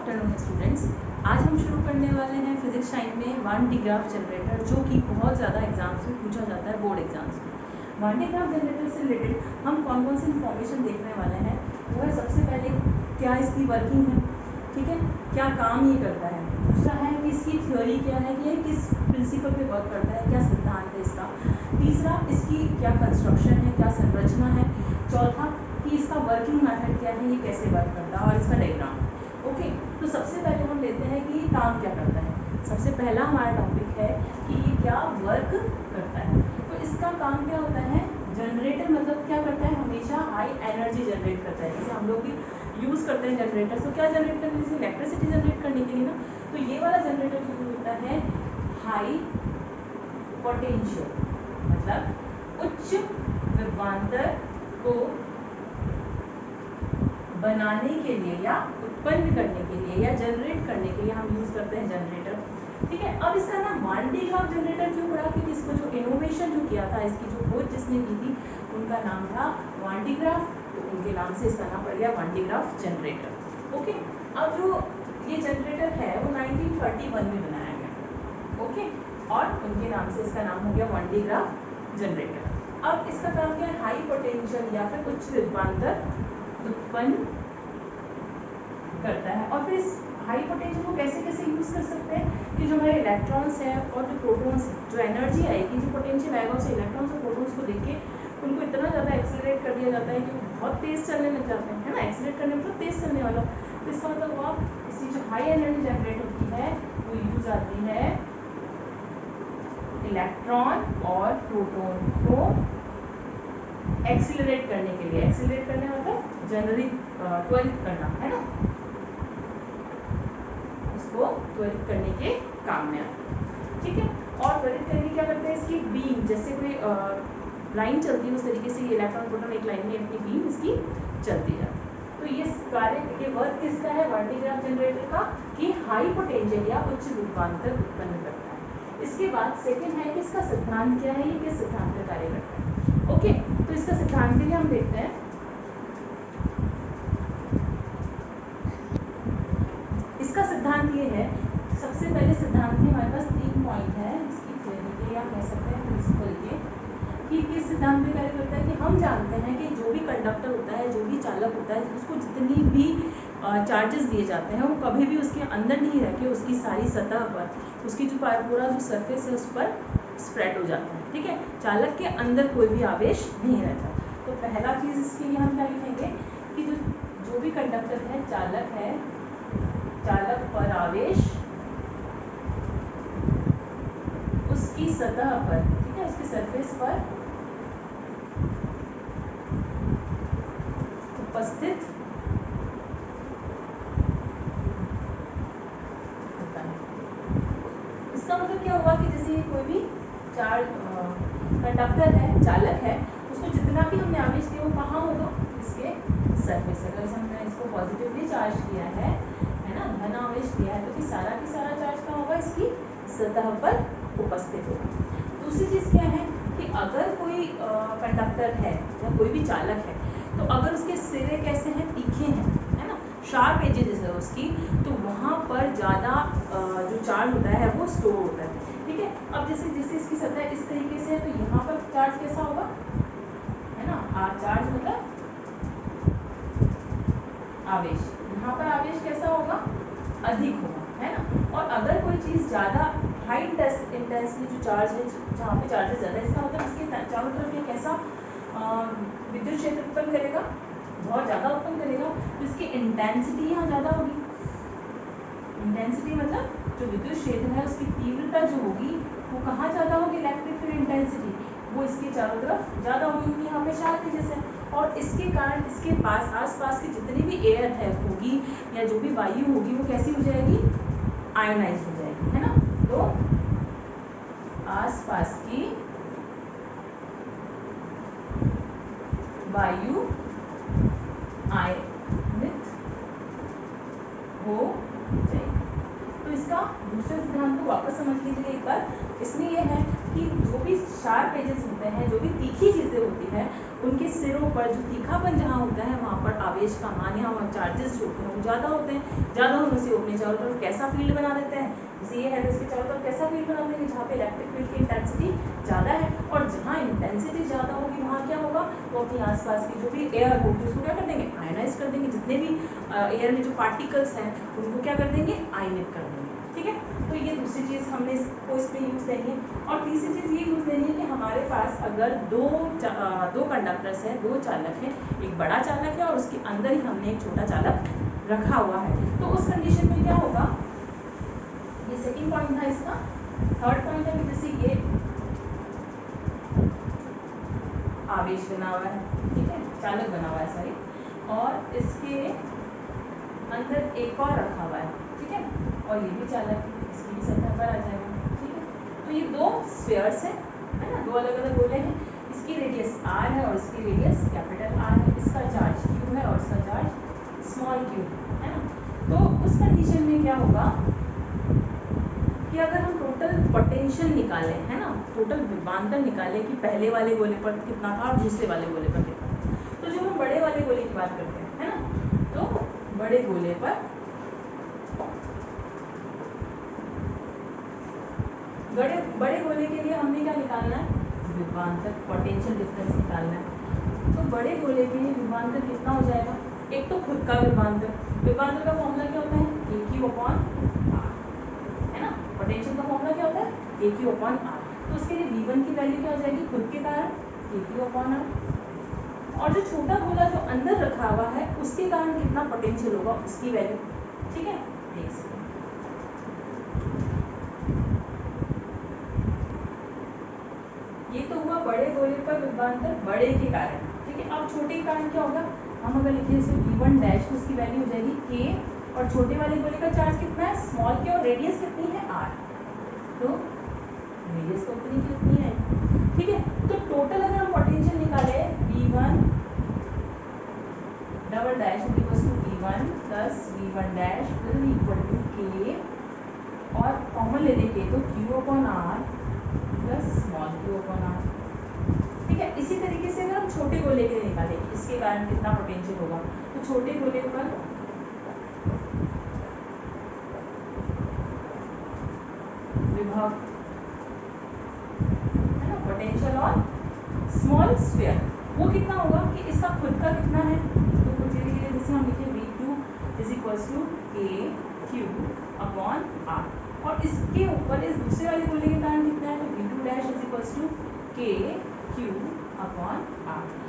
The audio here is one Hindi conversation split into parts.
Afternoon students. आज हम शुरू करने वाले हैं फिजिक्स टाइम में वान डी ग्राफ जनरेटर, जो कि बहुत ज़्यादा एग्जाम्स में पूछा जाता है, बोर्ड एग्जाम्स में। वान डी ग्राफ जनरेटर से रिलेटेड हम कौन कौन सी इंफॉर्मेशन देखने वाले हैं, वो है सबसे पहले क्या इसकी वर्किंग है, ठीक है, क्या काम ये करता है। दूसरा है कि इसकी थ्योरी क्या है, कि ये किस प्रिंसिपल पे वर्क करता है, क्या सिद्धांत है इसका। तीसरा, इसकी क्या कंस्ट्रक्शन है, क्या संरचना है। चौथा, कि इसका वर्किंग मेथड क्या है, ये कैसे वर्क करता है, और इसका डायग्राम। ओके, तो सबसे पहले हम लेते हैं कि ये काम क्या करता है। सबसे पहला हमारा टॉपिक है कि ये क्या वर्क करता है। तो इसका काम क्या होता है, जनरेटर मतलब क्या करता है, हमेशा हाई एनर्जी जनरेट करता है। जैसे हम लोग भी यूज़ करते हैं जनरेटर, तो क्या जनरेट करने से, इलेक्ट्रिसिटी जनरेट करने के लिए ना। तो ये वाला जनरेटर जो होता है हाई पोटेंशियल, मतलब उच्च विभवांतर को बनाने के लिए या उत्पन्न करने के लिए या जनरेट करने के लिए हम यूज करते हैं जनरेटर, ठीक है। अब इसका नाम वान डी ग्राफ जनरेटर क्यों पड़ा, क्योंकि इसको जो इनोवेशन जो किया था, इसकी जो खोज जिसने की थी, उनका नाम था वान डी ग्राफ, तो उनके नाम से इसका नाम पड़ गया वान डी ग्राफ जनरेटर। ओके, अब जो ये जनरेटर है वो 1931 में बनाया गया, ओके, और उनके नाम से इसका नाम हो गया वान डी ग्राफ जनरेटर। अब इसका काम क्या है, हाई पोटेंशियल या फिर उच्च विभवांतर उत्पन्न करता है। और फिर इस हाई पोटेंशियल को कैसे कैसे यूज कर सकते हैं, कि जो हमारे इलेक्ट्रॉन्स हैं और जो प्रोटॉन्स हैं, जो एनर्जी आएगी, जो पोटेंशियल आएगा, उसे इलेक्ट्रॉन्स और प्रोटॉन्स को देके उनको इतना ज़्यादा एक्सेलरेट कर दिया जाता है कि वो बहुत तेज चलने लग जाते हैं, है ना। एक्सेलरेट करने मतलब तेज चलने वाला। तो इसका मतलब हुआ, इसकी जो हाई एनर्जी जनरेट होती है वो यूज आती है इलेक्ट्रॉन और प्रोटॉन को एक्सीलरेट करने के लिए। एक्सीलरेट करने मतलब जनरली त्वरित करना, है ना, उसको त्वरित करने के काम में आता है, ठीक है। और त्वरित करके क्या करते हैं, इसकी बीम, जैसे कोई लाइन चलती है उस तरीके से ये इलेक्ट्रॉन प्रोटॉन एक लाइन में अपनी बीम इसकी चलती है। तो ये कार्य, ये वर्क किसका है, वान डी ग्राफ जनरेटर का, कि हाई पोटेंशियल या उच्च विभवांतर उत्पन्न करता है। इसके बाद सेकंड है कि इसका सिद्धांत क्या है, ये किस सिद्धांत पर कार्य करता है। ओके, तो इसका सिद्धांत के लिए हम देखते हैं। इसका सिद्धांत ये है, सबसे पहले सिद्धांत में हमारे पास 3 पॉइंट है इसकी थ्योरी के, या कह सकते हैं प्रिंसिपल के, कि किस सिद्धांत में कार्य करता है। कि हम जानते हैं कि जो भी कंडक्टर होता है, जो भी चालक होता है, उसको जितनी भी चार्जेस दिए जाते हैं, वो कभी भी उसके अंदर नहीं रह के उसकी सारी सतह पर, उसकी जो पूरा जो सरफेस है उस पर स्प्रेड हो जाता है, ठीक है। चालक के अंदर कोई भी आवेश नहीं रहता। तो पहला चीज इसके लिए हम क्या लिखेंगे, कि जो भी कंडक्टर है, चालक है, चालक पर आवेश उसकी सतह पर, ठीक है, उसकी सरफेस पर उपस्थित होता है। इसका मतलब क्या हुआ, कि जैसे कोई भी कंडक्टर है, चालक है, उसको जितना भी हमने आवेश दिया वो कहाँ होगा, इसके सरफेस। अगर हमने इसको पॉजिटिवली चार्ज किया है ना, धन आवेश दिया है, तो कि सारा की सारा चार्ज कहाँ होगा, इसकी सतह पर उपस्थित होगा। दूसरी चीज क्या है, कि अगर कोई कंडक्टर है या कोई भी चालक है, तो अगर उसके सिरे कैसे हैं, तीखे हैं, है ना, शार्प एजेस है उसकी, तो वहाँ पर ज़्यादा जो चार्ज होता है वो स्टोर होता है, ठीक है। अब जैसे जैसे इसकी सतह इस तरीके से है, तो यहाँ पर चार्ज कैसा होगा, है ना, चार्ज मतलब आवेश, यहाँ पर आवेश कैसा होगा, अधिक होगा, है ना। और अगर कोई चीज़ ज़्यादा हाई इंटेंसिटी जो चार्ज है, जहाँ पे चार्जेस ज़्यादा है, इसका मतलब इसके चारों तरफ ये कैसा विद्युत क्षेत्र उत्पन्न करेगा, बहुत ज़्यादा उत्पन्न करेगा। तो इसकी इंटेंसिटी यहाँ ज़्यादा होगी। इंटेंसिटी मतलब जो विद्युत क्षेत्र है उसकी तीव्रता जो होगी वो कहाँ ज़्यादा होगी, इलेक्ट्रिक फील्ड इंटेंसिटी, वो इसके चारों तरफ ज़्यादा होगी, क्योंकि यहाँ पे शार्प एजेस है। और इसके कारण इसके पास आसपास की जितनी भी एयर है होगी या जो भी वायु होगी, वो कैसी हो जाएगी, आयोनाइज हो जाएगी, है ना। तो आसपास की वायु आयनित हो जाएगी। तो इसका दूसरे सिद्धांत को वापस समझ लीजिए एक बार। इसमें यह है कि जो भी शार्प एजेस होते हैं, जो भी तीखी चीजें होती हैं, उनके सिरों पर जो तीखापन जहाँ होता है वहाँ पर आवेश का मान या वहाँ चार्जेस जो होते हैं वो ज़्यादा होते हैं। ज़्यादा होने से वो अपने चारों तरफ कैसा फील्ड बना देते हैं, जैसे ये है तो इसके चारों तरफ कैसा फील्ड बना देंगे, जहाँ पे इलेक्ट्रिक फील्ड की इंटेंसिटी ज़्यादा है, और जहाँ इंटेंसिटी ज़्यादा होगी वहाँ क्या होगा, वो अपनी आसपास की जो भी एयर होगी उसको क्या कर देंगे, आयनाइज कर देंगे। जितने भी एयर में जो पार्टिकल्स हैं उनको क्या कर देंगे, आयनित कर देंगे। ठीक है, तो ये दूसरी चीज़ हमने इसको इसमें यूज़ लेनी है। और तीसरी चीज़ ये यूज़ लेनी है कि हमारे पास अगर दो कंडक्टर्स हैं, दो चालक हैं, एक बड़ा चालक है और उसके अंदर ही हमने एक छोटा चालक रखा हुआ है, तो उस कंडीशन में क्या होगा, ये सेकंड पॉइंट था इसका। थर्ड पॉइंट है कि जैसे ये आवेश बना हुआ है, ठीक है, चालक बना हुआ है सॉरी, और इसके अंदर एक और रखा हुआ है, ठीक है, और ये भी चालक है, इसकी भी सतह पर आ जाएगा। ठीक है, तो ये दो स्फीयर्स है ना, दो अलग अलग गोले हैं, इसकी रेडियस r है और इसकी रेडियस कैपिटल R है, इसका चार्ज q है और इसका चार्ज स्मॉल q है ना। तो उस कंडीशन में क्या होगा कि अगर हम टोटल पोटेंशियल निकालें, है ना, टोटल विभवांतर निकालें कि पहले वाले गोले पर कितना था और दूसरे वाले गोले पर कितना था, तो जो हम बड़े वाले गोले की बात करते हैं, है ना, तो बड़े गोले पर बड़े गोले के लिए हमने क्या निकालना है, विभवांतर, पोटेंशियल डिफरेंस निकालना है। तो बड़े गोले के लिए विभवांतर कितना हो जाएगा, एक तो खुद का विभवांतर, विभवांतर का फॉर्मूला क्या होता है, AQ/R, है ना, पोटेंशियल का फॉर्मूला क्या होता है, AQ/R। तो उसके लिए V1 की वैल्यू क्या हो जाएगी, खुद के कारण AQ/R, और जो छोटा गोला जो अंदर रखा हुआ है उसके कारण कितना पोटेंशियल होगा उसकी वैल्यू। ठीक है, देख सकते हैं, ये तो हुआ बड़े गोले पर विभवांतर बड़े के कारण। ठीक है, अब छोटे के कारण क्या होगा, हम अगर लिखे इसे V1 डैश तो उसकी वैल्यू हो जाएगी K, और छोटे वाले गोले का चार्ज कितना है, स्मॉल के, और रेडियस कितनी है, R, तो रेडियस तो उतनी की उतनी है। ठीक है, तो टोटल अगर हम पोटेंशियल निकाले V1 double dash equals to V1 plus V1 dash will equal to K, और कॉमन ले लेंगे तो Q/R प्लस स्मॉल Q/R। ठीक है, इसी तरीके से अगर हम छोटे गोले के लिए निकालें इसके कारण कितना पोटेंशियल होगा, तो छोटे गोले पर विभव, है ना, पोटेंशियल और स्मॉल स्फीयर वो कितना होगा कि इसका खुद का कितना है, तो कुछ जैसे हम लिखे V2 is equals to KQ/R, और इसके ऊपर इस दूसरे वाले गोले के कारण कितना है, तो V2 dash is equals to KQ/R।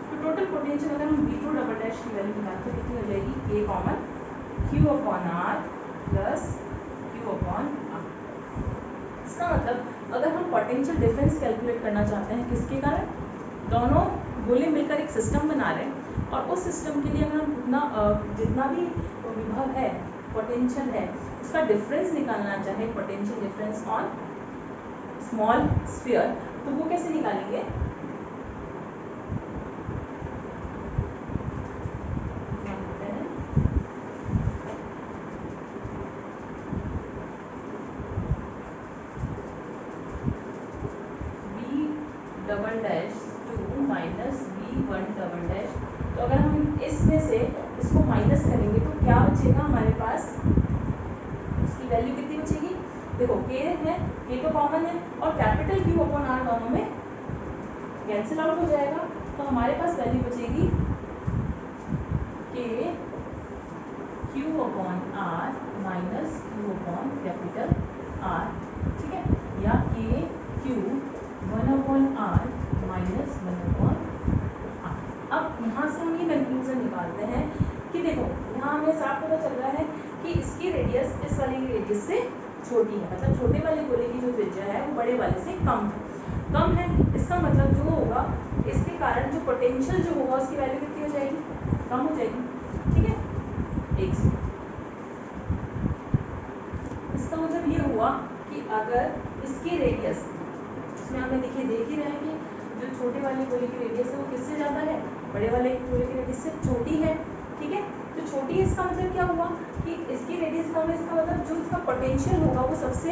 तो टोटल पोटेंशियल अगर हम V2 डबल डैश की वैल्यू निकालते हैं कितनी हो जाएगी, K common Q/R plus Q/R। इसका मतलब अगर हम पोटेंशियल डिफरेंस कैलकुलेट करना चाहते हैं किसके कारण, दोनों गोले मिलकर एक सिस्टम बना रहे हैं, और उस सिस्टम के लिए अगर हम जितना भी विभव है, पोटेंशियल है, उसका डिफरेंस निकालना चाहे, potential difference on small sphere, तो वो कैसे निकालेंगे, V double dash 2 minus V1 double dash, तो अगर हम इसमें से इसको माइनस करेंगे तो क्या बचेगा हमारे पास, इसकी वैल्यू कितनी बचेगी, देखो K है, K तो कॉमन है, और कैपिटल Q/R दोनों में कैंसिल आउट हो जाएगा, तो हमारे पास वैल्यू बचेगी K Q/R माइनस Q/कैपिटल R। ठीक है, या K Q 1/R minus 1/R। अब यहाँ से हम ये कंक्लूजन निकालते हैं कि देखो यहाँ हमें साफ पता चल रहा है कि इसकी रेडियस इस वाले की रेडियस से छोटी है, मतलब छोटे वाले गोले की जो त्रिज्या है वो बड़े वाले से कम है। इसका मतलब जो होगा इसके कारण जो पोटेंशियल जो होगा उसकी वैल्यू कितनी हो जाएगी, कम हो जाएगी। ठीक है, एक सेकंड, इसका मतलब ये हुआ कि अगर इसकी रेडियस, इसमें हमें देखिए देख ही रहे हैं कि जो छोटे वाले गोले की रेडियस है वो किससे ज़्यादा है, बड़े वाले गोले की रेडियस से छोटी है। ठीक है, तो छोटी है इसका मतलब क्या हुआ कि इसकी रेडियस कम है, इसका मतलब जो इसका पोटेंशियल होगा वो सबसे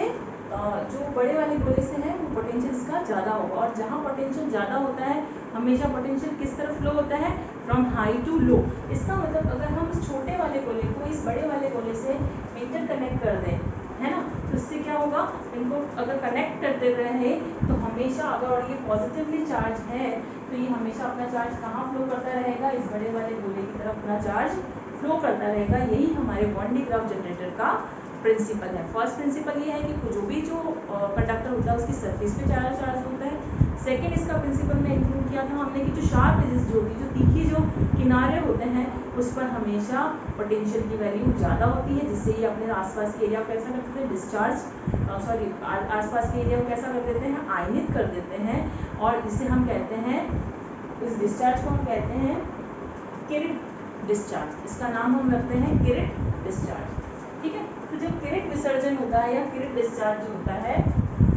जो बड़े वाले गोले से है वो पोटेंशियल इसका ज़्यादा होगा, और जहाँ पोटेंशियल ज़्यादा होता है हमेशा पोटेंशियल किस तरफ फ्लो होता है, फ्रॉम हाई टू लो। इसका मतलब अगर हम इस छोटे वाले गोले को इस बड़े वाले गोले से इंटरकनेक्ट कर दें, है ना, तो इससे क्या होगा, इनको अगर कनेक्ट करते रहे तो हमेशा अगर, और ये पॉजिटिवली चार्ज है तो ये हमेशा अपना चार्ज कहाँ फ्लो करता रहेगा, इस बड़े वाले गोले की तरफ अपना चार्ज फ्लो करता रहेगा। यही हमारे वन डी ग्राफ जनरेटर का प्रिंसिपल है। फर्स्ट प्रिंसिपल ये है कि जो भी कंडक्टर होता है उसकी सरफेस पे चार्ज होता है। सेकंड इसका प्रिंसिपल में इंक्लूड किया था हमने कि जो शार्प एजेस जो होती है, जो तीखी जो किनारे होते हैं उस पर हमेशा पोटेंशियल की वैल्यू ज़्यादा होती है, जिससे ये अपने आसपास के एरिया को कैसा कर देते हैं, डिस्चार्ज आसपास के एरिया को कैसा कर देते हैं, आयनित कर देते हैं, और इसे हम कहते हैं, इस डिस्चार्ज को हम कहते हैं किरिट डिस्चार्ज। इसका नाम हम रखते हैं किरिट डिस्चार्ज। ठीक है, तो जब किरिट विसर्जन होता है या किरिट डिस्चार्ज जो होता है,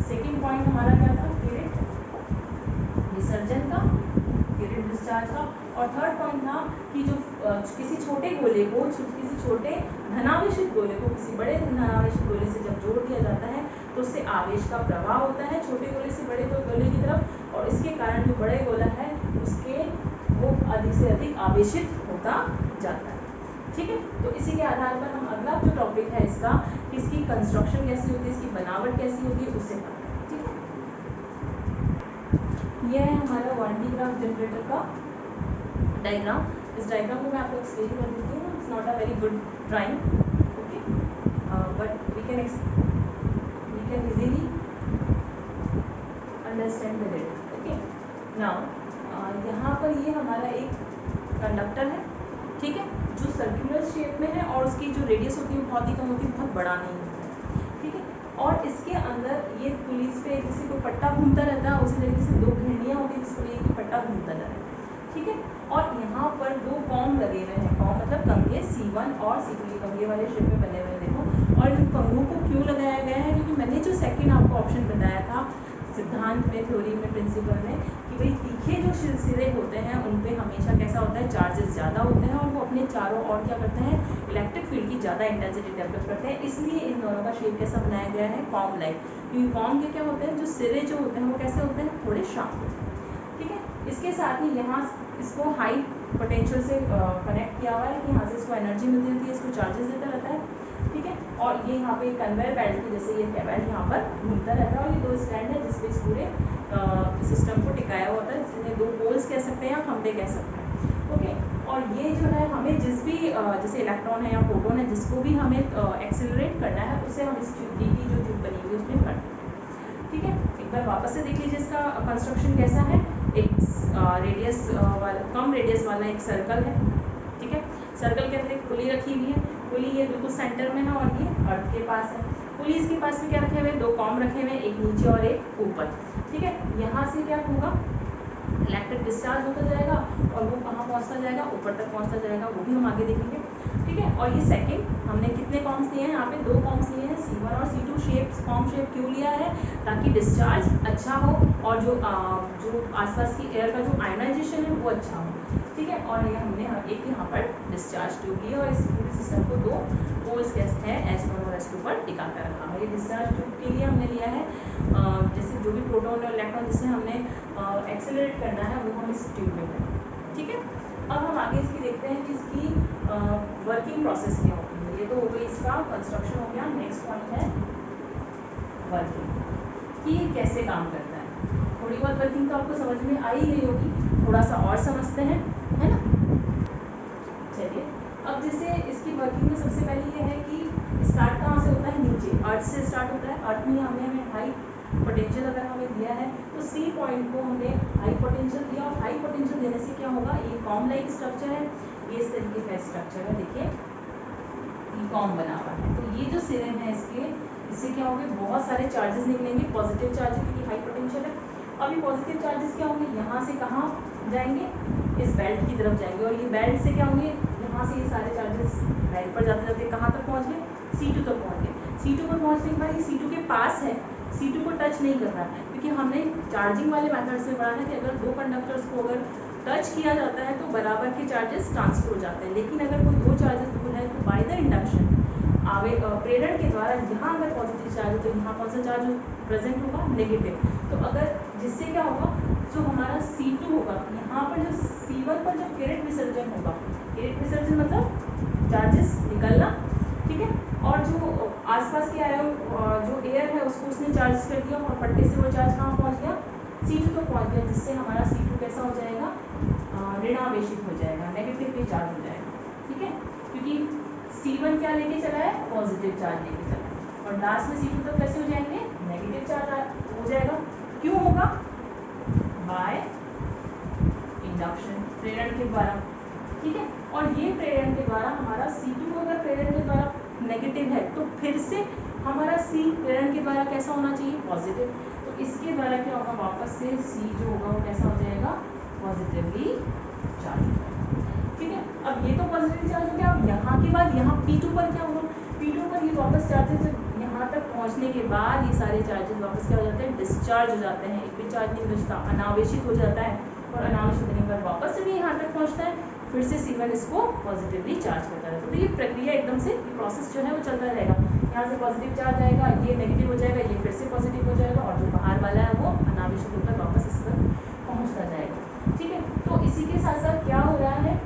सेकंड पॉइंट हमारा क्या था, किरिट विसर्जन का, किरिट डिस्चार्ज का, और थर्ड पॉइंट था कि जो किसी छोटे गोले को, किसी छोटे धनावेशित गोले को किसी बड़े धनावेशित गोले से जब जोड़ दिया जाता है तो उससे आवेश का प्रवाह होता है छोटे गोले से बड़े गोले की तरफ, और इसके कारण जो बड़े गोला है उसके वो अधिक से अधिक आवेशित होता जाता है। ठीक है, तो इसी के आधार पर हम अगला जो टॉपिक है इसका, इसकी कंस्ट्रक्शन कैसी होती है, इसकी बनावट कैसी होती है, उससे पढ़ते हैं। ठीक है, यह है हमारा वन डी ग्राफ जनरेटर का डायग्राम। इस डायग्राम को मैं आपको एक्सप्लेन कर देती हूँ। It's not a very good drawing, okay, but we can easily understand with it. Okay, now यहाँ पर ये हमारा एक कंडक्टर है, ठीक है, जो सर्कुलर शेप में है और उसकी जो रेडियस होती है बहुत ही कम होती है, बहुत बड़ा नहीं होता है। ठीक है, और इसके अंदर ये पुलिस पे जैसे कोई पट्टा घूमता रहता है, उसी तरीके से दो घिरनियाँ होती है जिसको लेके पट्टा घूमता जा रहा है। ठीक है, और यहाँ पर दो कॉम लगे हुए हैं, कॉम मतलब कंघे C1 और C2, कंघे वाले शेप में बने हुए हैं, देखो। और इन कंघों को क्यों लगाया गया है, क्योंकि मैंने जो सेकंड आपको ऑप्शन बताया था सिद्धांत में, थ्योरी में, प्रिंसिपल में, कि भाई तीखे जो सिरे होते हैं उन पे हमेशा कैसा होता है, चार्जेस ज़्यादा होते हैं, और वो अपने चारों ओर क्या करते हैं, इलेक्ट्रिक फील्ड की ज़्यादा इंटेंसिटी डेवलप करते हैं। इसलिए इन दोनों का शेप कैसा बनाया गया है, कॉम लाइक, क्योंकि कॉम के क्या होते हैं, जो सिरे जो होते हैं वो कैसे होते हैं, थोड़े शार्प होते हैं। ठीक है, इसके साथ ही यहाँ इसको हाई पोटेंशियल से कनेक्ट किया हुआ है कि यहाँ से इसको एनर्जी मिलती रहती है, इसको चार्जेस देता रहता है। ठीक है, और ये यहाँ पे कन्वेयर बेल्ट की जैसे ये बेल्ट यहाँ पर घूमता रहता है, और ये दो स्टैंड है जिसपे इस पूरे सिस्टम को टिकाया हुआ होता है, जिन्हें दो पोल्स कह सकते हैं या खंभे कह सकते हैं। ओके, और ये जो है हमें जिस भी जैसे इलेक्ट्रॉन है या प्रोटॉन है जिसको भी हमें एक्सेलरेट करना है, उसे हम इस ट्यूब की जो ट्यूब बनी हुई है उसमें करते हैं। ठीक है, एक बार वापस से देख लीजिए इसका कंस्ट्रक्शन कैसा है। एक रेडियस वाला, कम रेडियस वाला एक सर्कल है। ठीक है, सर्कल के अंदर एक पुली रखी हुई है, पुली ये बिल्कुल सेंटर में है और ये अर्थ के पास है। पुलिस के पास में क्या रखे हुए, दो कॉम रखे हुए हैं, एक नीचे और एक ऊपर। ठीक है, यहाँ से क्या होगा, इलेक्ट्रिक डिस्चार्ज होता जाएगा और वो कहाँ पहुँचता जाएगा, ऊपर तक पहुँचता जाएगा, वो भी हम आगे देखेंगे। ठीक है, और ये सेकंड हमने कितने कॉम्स लिए हैं, यहाँ पे दो कॉम्स लिए हैं, C1 और C2 शेप, कॉम शेप क्यों लिया है, ताकि डिस्चार्ज अच्छा हो और जो आसपास की एयर का जो आयनाइजेशन है वो अच्छा हो। ठीक है, और ये हमने एक यहाँ पर डिस्चार्ज ट्यूब लिया और इस पूरे सिस्टम को दो पोल्स है S1 और S2 पर टिका कर रखा है। ये डिस्चार्ज ट्यूब के लिए हमने लिया है, जैसे जो भी प्रोटॉन और इलेक्ट्रॉन जिसे हमने एक्सेलरेट करना है वो हम इस ट्यूब में करें। ठीक है, अब हम आगे इसकी देखते हैं कि इसकी वर्किंग प्रोसेस क्या होती है। ये तो हो गई इसका कंस्ट्रक्शन हो गया। नेक्स्ट पॉइंट है वर्किंग, कि ये कैसे काम करता है। थोड़ी बहुत वर्किंग तो आपको समझ में आ ही गई होगी, थोड़ा सा और समझते हैं, है ना। चलिए, अब जैसे इसकी वर्किंग में सबसे पहले ये है कि स्टार्ट कहाँ से होता है, नीचे अर्थ से स्टार्ट होता है। अर्थ में हमें हाई पोटेंशियल अगर हमें दिया है तो C पॉइंट को हमने हाई पोटेंशियल दिया, और हाई पोटेंशियल देने से क्या होगा, ये कॉम लाइक स्ट्रक्चर है, ये इस तरीके का स्ट्रक्चर है, देखिए ये कॉम बना हुआ है। तो ये जो सिरे हैं इसके, इससे क्या होंगे, बहुत सारे चार्जेस निकलेंगे, पॉजिटिव चार्जेस, क्योंकि हाई पोटेंशियल है। अब ये पॉजिटिव चार्जेस क्या होंगे, यहाँ से कहाँ जाएंगे, इस बेल्ट की तरफ जाएंगे, और ये बेल्ट से क्या होंगे, यहाँ से ये सारे चार्जेस बेल्ट पर जाते जाते कहाँ तक पहुँच गए, C2 तक पहुँच गए। C2 पर पहुँचने के बाद ये C2 के पास है, C2 को टच नहीं कर रहा है, क्योंकि हमने चार्जिंग वाले मेथड से पढ़ा है कि अगर दो कंडक्टर्स को अगर टच किया जाता है तो बराबर के चार्जेस ट्रांसफर हो जाते हैं। लेकिन अगर कोई दो चार्जेस दूर है तो बाय द इंडक्शन प्रेरण के द्वारा यहाँ अगर पॉजिटिव चार्ज है तो यहाँ कौन सा चार्ज प्रेजेंट होगा, नेगेटिव। तो अगर जिससे क्या होगा, जो हमारा C2 होगा, यहाँ पर जो C1 पर जो किरण विसर्जन होगा, किरण विसर्जन मतलब चार्जेस निकलना, ठीक है, और जो आसपास के आया जो एयर है उसको उसने चार्ज कर दिया और पट्टे से वो चार्ज कहाँ पहुँच गया, C2 तक पहुँच गया, जिससे हमारा C2 कैसा हो जाएगा, ऋणावेशित हो जाएगा, नेगेटिव चार्ज हो जाएगा, ठीक है, क्योंकि C1 क्या लेके चला है, पॉजिटिव चार्ज लेके चला है, और लास्ट में C2 तक कैसे हो जाएंगे, नेगेटिव चार्ज हो जाएगा। क्यों होगा, बाय इंडक्शन, प्रेरण के द्वारा, ठीक है। और ये प्रेरण के द्वारा हमारा C2 अगर प्रेरण के द्वारा नेगेटिव है तो फिर से हमारा C प्रेरण के द्वारा कैसा होना चाहिए, पॉजिटिव। तो इसके द्वारा क्या होगा, वापस से C जो होगा वो कैसा हो जाएगा, पॉजिटिवली चार्ज हो जाएगा, ठीक है। अब ये तो पॉजिटिव चार्ज हो गया। अब यहाँ के बाद यहाँ P2 पर क्या होगा, P2 पर ये वापस चार्जेस यहाँ तक पहुँचने के बाद ये सारे चार्जेस वापस क्या हो जाते हैं, डिस्चार्ज हो जाते हैं, एक भी चार्ज नहीं बचता, अनावेशित हो जाता है, और अनावेशित होने के बाद वापस से भी यहाँ तक पहुँचता है, फिर से C1 इसको पॉजिटिवली चार्ज करता रहता है। तो ये प्रक्रिया एकदम से, ये प्रोसेस जो है वो चलता रहेगा, यहाँ से पॉजिटिव चार्ज आएगा, ये नेगेटिव हो जाएगा, ये फिर से पॉजिटिव हो जाएगा, और जो बाहर वाला है वो अनावेशित होकर वापस इस पर पहुँचता जाएगा, ठीक है। तो इसी के साथ साथ क्या हो रहा है,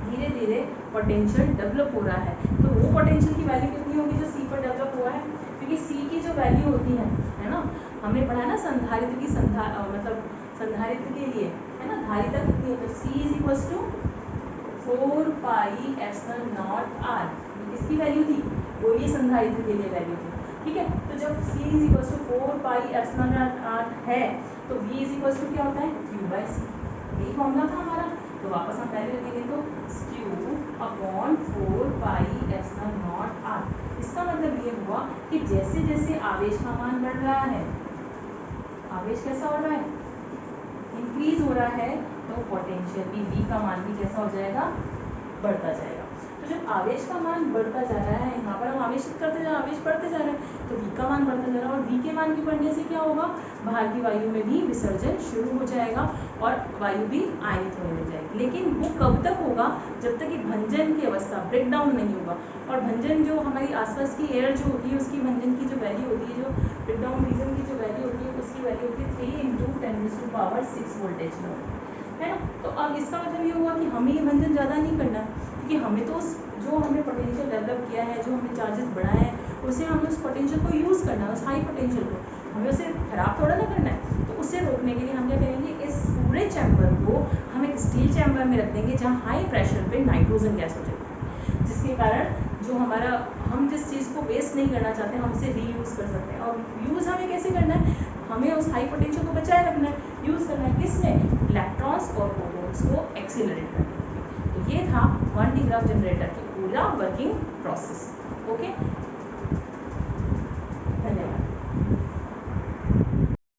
धीरे धीरे पोटेंशियल डेवलप हो रहा है। तो वो पोटेंशियल की वैल्यू कितनी होगी जो C पर डेवलप हुआ है, क्योंकि C की जो वैल्यू होती है ना, हमने पढ़ा ना संधारित्र की मतलब संधारित्र के लिए है ना, धारिता कितनी होती है, C is equal to 4 pi epsilon not R, किसकी वैल्यू थी, वो ये संधारित्र के लिए वैल्यू थी, ठीक है। तो जब C is equal to 4 pi epsilon not R है तो V इज इक्वल टू क्या होता है, Q बाय C, यही फॉर्मूला था हमारा। तो वापस हम पहले लिखेंगे तो Q upon 4 pi epsilon not R। इसका मतलब ये हुआ कि जैसे जैसे आवेश का मान बढ़ रहा है, आवेश कैसा हो रहा है, इंक्रीज हो रहा है, तो पोटेंशियल भी V का मान भी कैसा हो जाएगा, बढ़ता जाएगा। तो जब आवेश का मान बढ़ता जा रहा है, यहाँ पर हम आवेशित करते जा रहे हैं, आवेश बढ़ते जा रहे हैं, तो V का मान बढ़ता जा रहा है, और V के मान के बढ़ने से क्या होगा, बाहर की वायु में भी विसर्जन शुरू हो जाएगा और वायु भी आयनित होने लग जाएगी। लेकिन वो कब तक होगा, जब तक कि भंजन की अवस्था, ब्रेक डाउन नहीं होगा। और भंजन जो हमारी आसपास की एयर जो होती है उसकी भंजन की जो वैल्यू होती है, जो ब्रेक डाउन रीजन की जो वैल्यू होती है, उसकी वैल्यू होती है 3 × 10⁻⁶ वोल्टेज है ना। तो अब इसका मतलब ये हुआ कि हमें ये भंजन ज़्यादा नहीं करना, क्योंकि हमें तो जो हमने पोटेंशियल डेवलप किया है, जो हमने चार्जेस बढ़ाए हैं, उसे हमें उस पोटेंशियल को यूज़ करना है, उस हाई पोटेंशियल को हमें उसे खराब थोड़ा ना करना है। तो उसे रोकने के लिए हम क्या करेंगे, इस पूरे चैम्बर को हम एक स्टील चैम्बर में रख देंगे जहाँ हाई प्रेशर पे नाइट्रोजन गैस हो जाएगी, जिसके कारण जो हमारा, हम जिस चीज़ को वेस्ट नहीं करना चाहते हम उसे रीयूज़ कर सकते हैं। और यूज़ हमें कैसे करना है, हमें उस हाई पोटेंशियल को बचाए रखना है, यूज़ करना है किसमें, इलेक्ट्रॉन्स और प्रोटॉन्स को एक्सीलरेट करने के लिए। तो ये था 1D ग्राफ जनरेटर की पूरा वर्किंग प्रोसेस, ओके।